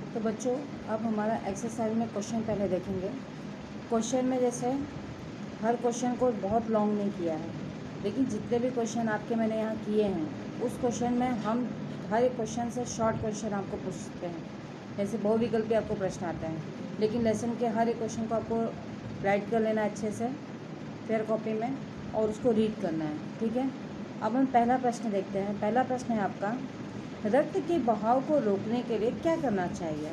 तो बच्चों अब हमारा एक्सरसाइज में क्वेश्चन पहले देखेंगे। क्वेश्चन में जैसे हर क्वेश्चन को बहुत लॉन्ग नहीं किया है, लेकिन जितने भी क्वेश्चन आपके मैंने यहाँ किए हैं उस क्वेश्चन में हम हर एक क्वेश्चन से शॉर्ट क्वेश्चन आपको पूछते हैं। जैसे बहुविकल्पी आपको प्रश्न आते हैं, लेकिन लेसन के हर एक क्वेश्चन को आपको राइट कर लेना अच्छे से फेयर कॉपी में और उसको रीड करना है, ठीक है। अब हम पहला प्रश्न देखते हैं। पहला प्रश्न है आपका, रक्त के बहाव को रोकने के लिए क्या करना चाहिए।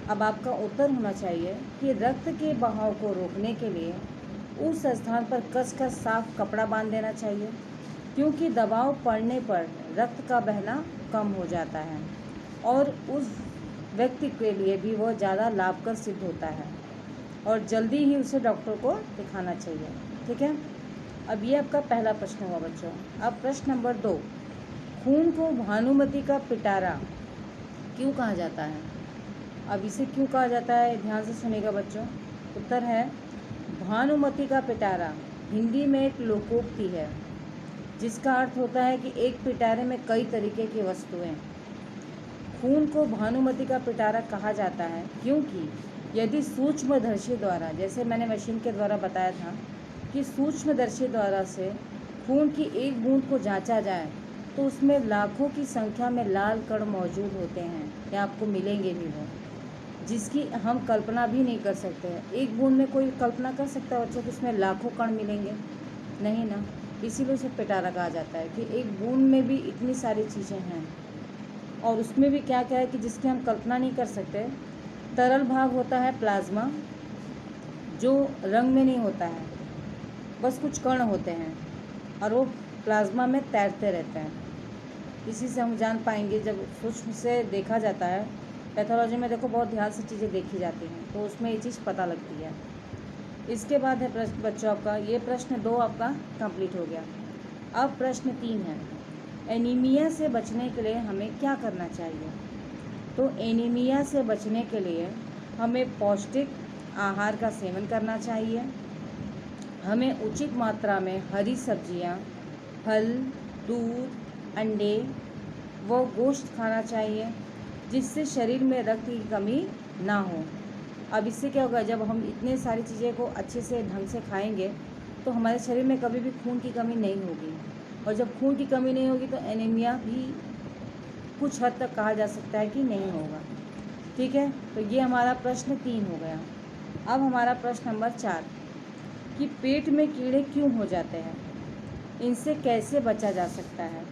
अब आपका उत्तर होना चाहिए कि रक्त के बहाव को रोकने के लिए उस स्थान पर कसकर साफ कपड़ा बांध देना चाहिए, क्योंकि दबाव पड़ने पर रक्त का बहना कम हो जाता है और उस व्यक्ति के लिए भी वह ज़्यादा लाभकर सिद्ध होता है और जल्दी ही उसे डॉक्टर को दिखाना चाहिए, ठीक है। अब ये आपका पहला प्रश्न हुआ बच्चों। अब प्रश्न नंबर 2, खून को भानुमति का पिटारा क्यों कहा जाता है। अब इसे क्यों कहा जाता है, ध्यान से सुनिएगा बच्चों। उत्तर है, भानुमति का पिटारा हिंदी में एक लोकोक्ति है जिसका अर्थ होता है कि एक पिटारे में कई तरीके की वस्तुएं। खून को भानुमति का पिटारा कहा जाता है क्योंकि यदि सूक्ष्मदर्शी द्वारा, जैसे मैंने मशीन के द्वारा बताया था कि सूक्ष्मदर्शी द्वारा से खून की एक बूंद को जांचा जाए तो उसमें लाखों की संख्या में लाल कण मौजूद होते हैं, या आपको मिलेंगे भी वो, जिसकी हम कल्पना भी नहीं कर सकते हैं। एक बूंद में कोई कल्पना कर सकता है बच्चों कि उसमें लाखों कण मिलेंगे, नहीं ना। इसीलिए उसे पिटारा कहा जाता है कि एक बूंद में भी इतनी सारी चीज़ें हैं और उसमें भी क्या क्या है कि जिसकी हम कल्पना नहीं कर सकते। तरल भाग होता है प्लाज्मा, जो रंग में नहीं होता है, बस कुछ कण होते हैं और वो प्लाज्मा में तैरते रहते हैं। इसी से हम जान पाएंगे, जब सूक्ष्म से देखा जाता है, पैथोलॉजी में देखो बहुत ध्यान से चीज़ें देखी जाती हैं तो उसमें ये चीज़ पता लगती है। इसके बाद है प्रश्न बच्चों आपका, ये प्रश्न 2 आपका कंप्लीट हो गया। अब प्रश्न 3 है, एनीमिया से बचने के लिए हमें क्या करना चाहिए। तो एनीमिया से बचने के लिए हमें पौष्टिक आहार का सेवन करना चाहिए, हमें उचित मात्रा में हरी सब्जियां, फल, दूध, अंडे व गोश्त खाना चाहिए जिससे शरीर में रक्त की कमी ना हो। अब इससे क्या होगा, जब हम इतने सारी चीज़ें को अच्छे से ढंग से खाएंगे तो हमारे शरीर में कभी भी खून की कमी नहीं होगी, और जब खून की कमी नहीं होगी तो एनीमिया भी कुछ हद तक कहा जा सकता है कि नहीं होगा, ठीक है। तो ये हमारा प्रश्न 3 हो गया। अब हमारा प्रश्न नंबर 4 कि पेट में कीड़े क्यों हो जाते हैं, इनसे कैसे बचा जा सकता है।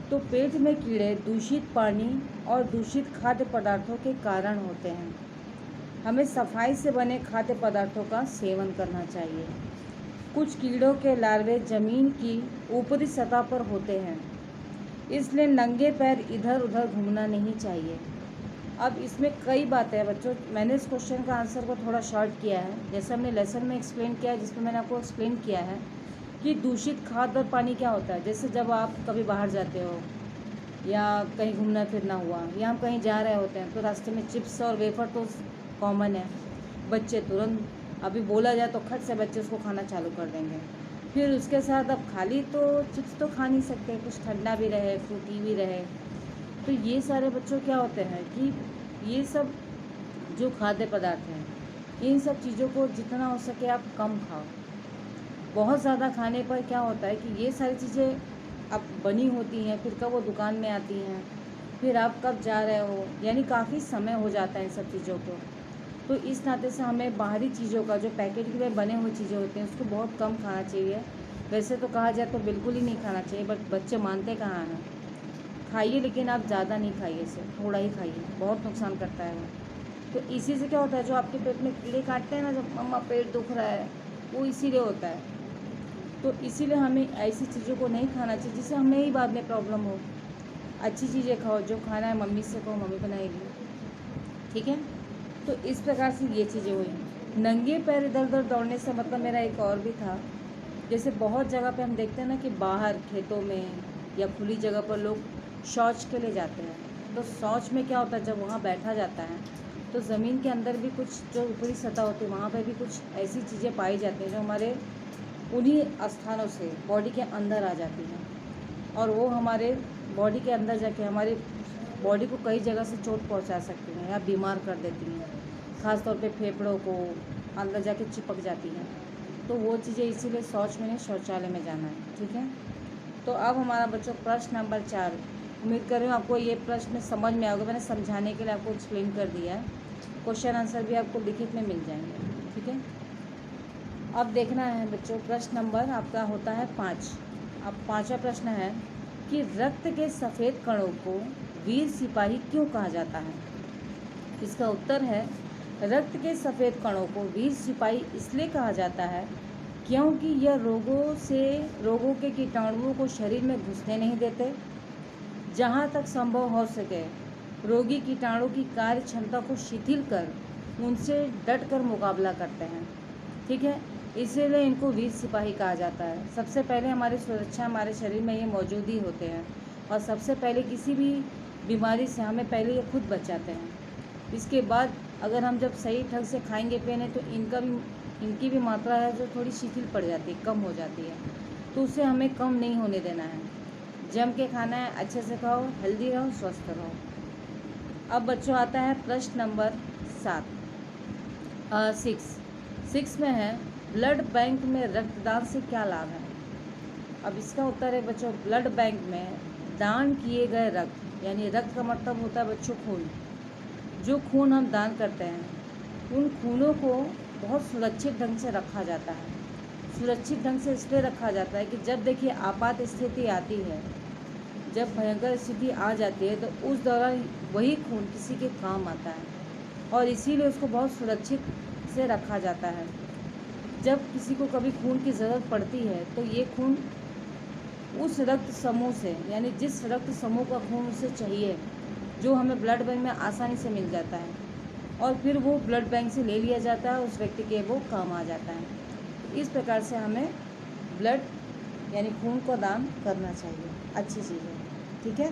तो पेट में कीड़े दूषित पानी और दूषित खाद्य पदार्थों के कारण होते हैं। हमें सफाई से बने खाद्य पदार्थों का सेवन करना चाहिए। कुछ कीड़ों के लार्वे जमीन की ऊपरी सतह पर होते हैं, इसलिए नंगे पैर इधर उधर घूमना नहीं चाहिए। अब इसमें कई बातें हैं बच्चों, मैंने इस क्वेश्चन का आंसर को थोड़ा शॉर्ट किया है, जैसे हमने लेसन में एक्सप्लेन किया है, जिसमें मैंने आपको एक्सप्लेन किया है कि दूषित खाद्य और पानी क्या होता है। जैसे जब आप कभी बाहर जाते हो या कहीं घूमना फिरना हुआ या हम कहीं जा रहे होते हैं तो रास्ते में चिप्स और वेफर तो कॉमन है, बच्चे तुरंत अभी बोला जाए तो खट से बच्चे उसको खाना चालू कर देंगे। फिर उसके साथ अब खाली तो चिप्स तो खा नहीं सकते, कुछ ठंडा भी रहे, फ्रूटी भी रहे। तो ये सारे बच्चों क्या होते हैं कि ये सब जो खाद्य पदार्थ हैं, इन सब चीज़ों को जितना हो सके आप कम खाओ। बहुत ज़्यादा खाने पर क्या होता है कि ये सारी चीज़ें अब बनी होती हैं, फिर कब वो दुकान में आती हैं, फिर आप कब जा रहे हो, यानी काफ़ी समय हो जाता है इन सब चीज़ों को। तो इस नाते से हमें बाहरी चीज़ों का, जो पैकेट में बने हुए चीज़ें होती हैं, उसको बहुत कम खाना चाहिए। वैसे तो कहा जाए तो बिल्कुल ही नहीं खाना चाहिए, बट बच्चे मानते कहाँ हैं। खाइए लेकिन आप ज़्यादा नहीं खाइए, इसे थोड़ा ही खाइए, बहुत नुकसान करता है वो। तो इसी से क्या होता है, जो आपके पेट में कीड़े काटते हैं ना, जब मम्मा पेट दुख रहा है, वो इसीलिए होता है। तो इसीलिए हमें ऐसी चीज़ों को नहीं खाना चाहिए जिससे हमें ही बाद में प्रॉब्लम हो। अच्छी चीज़ें खाओ, जो खाना है मम्मी से कहो, मम्मी बनाएगी, ठीक है। तो इस प्रकार से ये चीज़ें हुई। नंगे पैर इधर उधर दौड़ने से मतलब मेरा एक और भी था, जैसे बहुत जगह पे हम देखते हैं ना कि बाहर खेतों में या खुली जगह पर लोग शौच के लिए जाते हैं। तो शौच में क्या होता है, जब वहाँ बैठा जाता है तो ज़मीन के अंदर भी कुछ जो ऊपरी सतह होती है वहाँ पर भी कुछ ऐसी चीज़ें पाई जाती हैं जो हमारे उन्हीं स्थानों से बॉडी के अंदर आ जाती हैं, और वो हमारे बॉडी के अंदर जाके हमारे बॉडी को कई जगह से चोट पहुंचा सकती हैं या बीमार कर देती हैं, ख़ास तौर पे फेफड़ों को अंदर जाके चिपक जाती हैं। तो वो चीज़ें इसीलिए शौच में नहीं, शौचालय में जाना है, ठीक है। तो अब हमारा बच्चों प्रश्न नंबर 4, उम्मीद कर रही हूँ आपको ये प्रश्न समझ में आएगा। मैंने समझाने के लिए आपको एक्सप्लेन कर दिया है। क्वेश्चन आंसर भी आपको लिखित में मिल जाएंगे, ठीक है। अब देखना है बच्चों, प्रश्न नंबर आपका होता है 5। अब 5वां प्रश्न है कि रक्त के सफ़ेद कणों को वीर सिपाही क्यों कहा जाता है। इसका उत्तर है, रक्त के सफ़ेद कणों को वीर सिपाही इसलिए कहा जाता है क्योंकि यह रोगों के कीटाणुओं को शरीर में घुसने नहीं देते। जहाँ तक संभव हो सके रोगी कीटाणु की कार्य क्षमता को शिथिल कर उनसे डटकर मुकाबला करते हैं, ठीक है। इसीलिए इनको वीर सिपाही कहा जाता है। सबसे पहले हमारी सुरक्षा हमारे शरीर में ये मौजूद ही होते हैं और सबसे पहले किसी भी बीमारी से हमें पहले ये खुद बचाते हैं। इसके बाद अगर हम जब सही ढंग से खाएंगे पिएंगे तो इनकी भी मात्रा है जो थोड़ी शिथिल पड़ जाती है, कम हो जाती है। तो उसे हमें कम नहीं होने देना है। जम के खाना है, अच्छे से खाओ, हेल्दी रहो, स्वस्थ रहो। अब बच्चों आता है प्रश्न नंबर 6 में है, ब्लड बैंक में रक्तदान से क्या लाभ है। अब इसका उत्तर है बच्चों, ब्लड बैंक में दान किए गए रक्त, यानी रक्त का मतलब होता है बच्चों खून। जो खून हम दान करते हैं उन खूनों को बहुत सुरक्षित ढंग से रखा जाता है। सुरक्षित ढंग से इसलिए रखा जाता है कि जब देखिए आपात स्थिति आती है, जब भयंकर स्थिति आ जाती है तो उस दौरान वही खून किसी के काम आता है और इसीलिए उसको बहुत सुरक्षित से रखा जाता है। जब किसी को कभी खून की ज़रूरत पड़ती है तो ये खून उस रक्त समूह से, यानी जिस रक्त समूह का खून उसे चाहिए, जो हमें ब्लड बैंक में आसानी से मिल जाता है और फिर वो ब्लड बैंक से ले लिया जाता है, उस व्यक्ति के वो काम आ जाता है। इस प्रकार से हमें ब्लड यानी खून को दान करना चाहिए, अच्छी चीज़ है, ठीक है।